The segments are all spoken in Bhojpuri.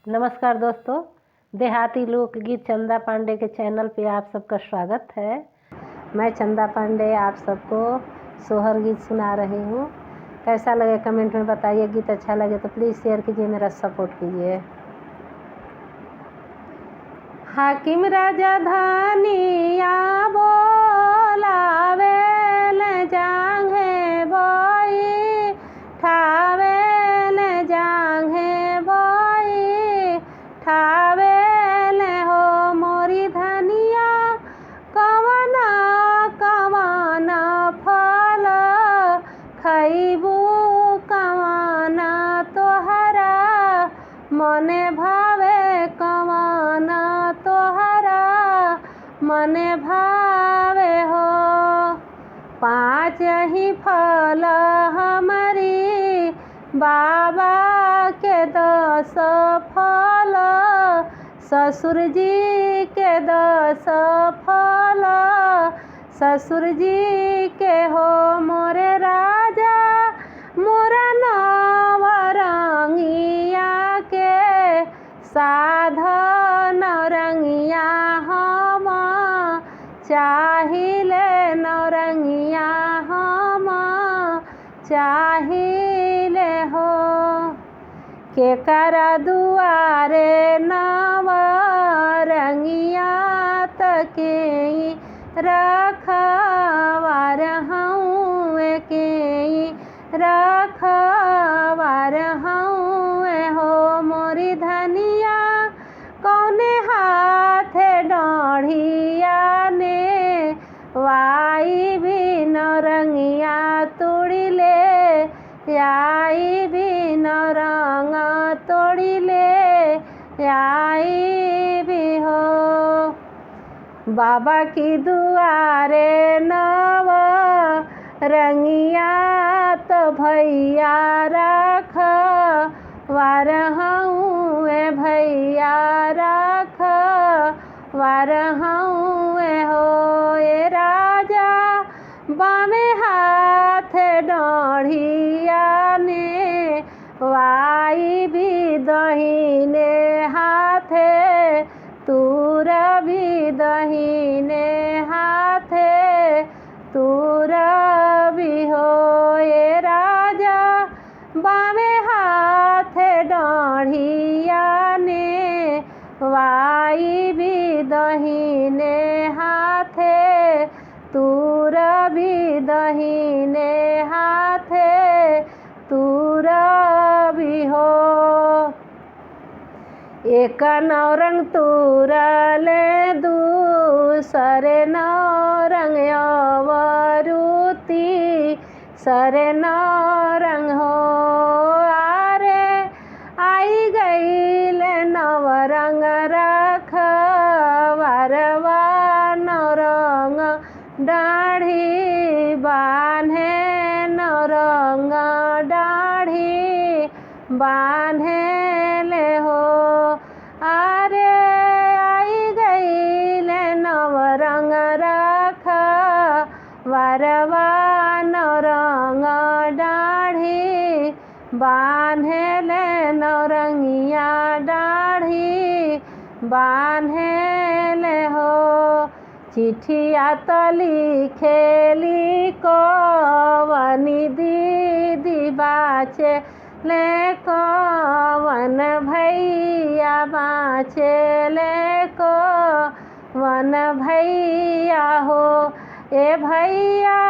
नमस्कार दोस्तों, देहाती लोकगीत चंदा पांडे के चैनल पे आप सबका स्वागत है। मैं चंदा पांडे आप सबको सोहर गीत सुना रही हूँ। कैसा लगे कमेंट में बताइए। गीत अच्छा लगे तो प्लीज़ शेयर कीजिए, मेरा सपोर्ट कीजिए। हाकिम राजा धानिया बोलावे ले जांघे बोई ठावे ले जांघे बोई ठावे ले हो मोरी धनिया कवन कवन फल खइबू कवन तोहरा मने भावे कवन तोहरा मने भावे हो। 5 ही फल हमारी बाबा के 10 फल ससुर जी के 10 फल ससुर जी के हो मोरे राजा मोरा नवरंगिया के साधन रंगिया हम चाहिले नौरंगिया हम चाहिले हो। केकरा दुआरे नवरंगिया तके रखवार हूँ के रखवार हूँ हो मोरी धनिया कौने हाथ डाढ़िया ने वाई भी नौरंगिया तोड़ी ले आई भी नौरंग तोड़ी ले आई भी हो। बाबा की दुआरे नव रंगिया तो भैया रख वार हूँ भैया रख वार हूँ हो। ए राजा बामे हाथ डाढ़िया ने वाई भी दहीने हाथे तूर भी दहीने हाथे तूर भी हो। ए राजा बामे हाथ डाढ़िया ने वाई भी दहीने हाथे तूर भी दहीने हाथे तूर भी हो। एक नौरंग तूरले दूसरे नौरंग अवरुति सरे नौरंग हो। आरे आई गईल नवरंग रखवारवा नौरंग दाढ़ी बान्हे नौरंग दाढ़ी बान्हे ले हो। आरे आई गईल नवरंग रखवारवा नौरंग दाढ़ी बान्हे ले नौरंगिया दाढ़ी बान्हे ले हो। चिट्ठिया तो लिखेली कवनी दीदी बाचे ले कवन भैया बाचे ले कवन भैया हो। ए भैया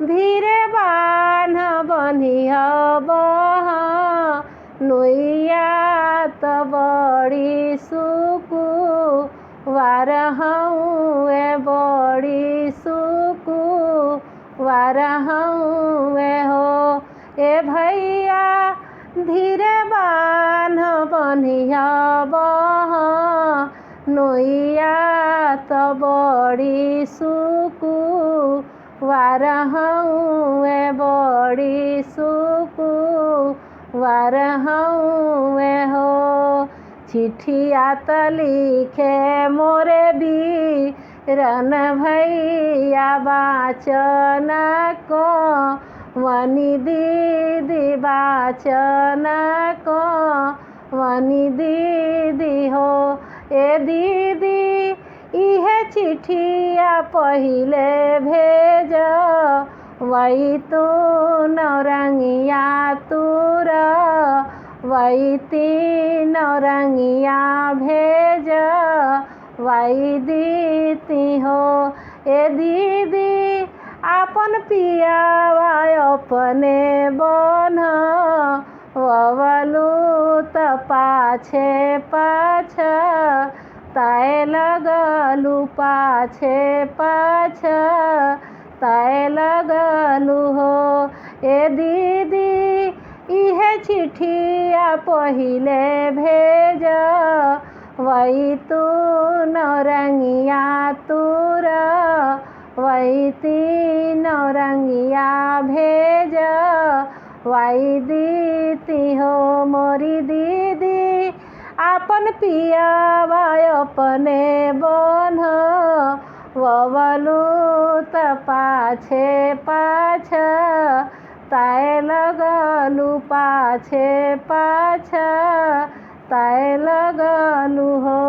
धीरे बान्ह बनिया बह नोइया तो बड़ी सुकू वार हूँ बड़ी सुकू वार हूँ हो। ए भैया धीरे बान्ह बनिया बह नोइया तो बड़ी सुकू वार हूँ बड़ी सुकू वार हूँ हो। चिट्ठिया तो लिखे मोरे बीरन भैया बाचन को वनी दीदी बाचन को वनी दीदी हो ए दीदी इहे चिठिया पहिले भेज वही तू नौरंगिया तूर वही तीन नौरंगिया भेज वही दीती हो ए दीदी आपन पियावा अपने बन ववलू त पाछे पाछ ताए लगलू पाछे पाछ ताए लगलू हो ए दीदी इहे चिठिया पहिले भेज वही तू नौरंगिया तूर वही तीन नौरंगिया भेज वही दीती हो मोरी दीदी आपन पियावा अपने बन ववलू त पाछे पाछ ताए लगलू पाछे पाछ ताए लगलू हो।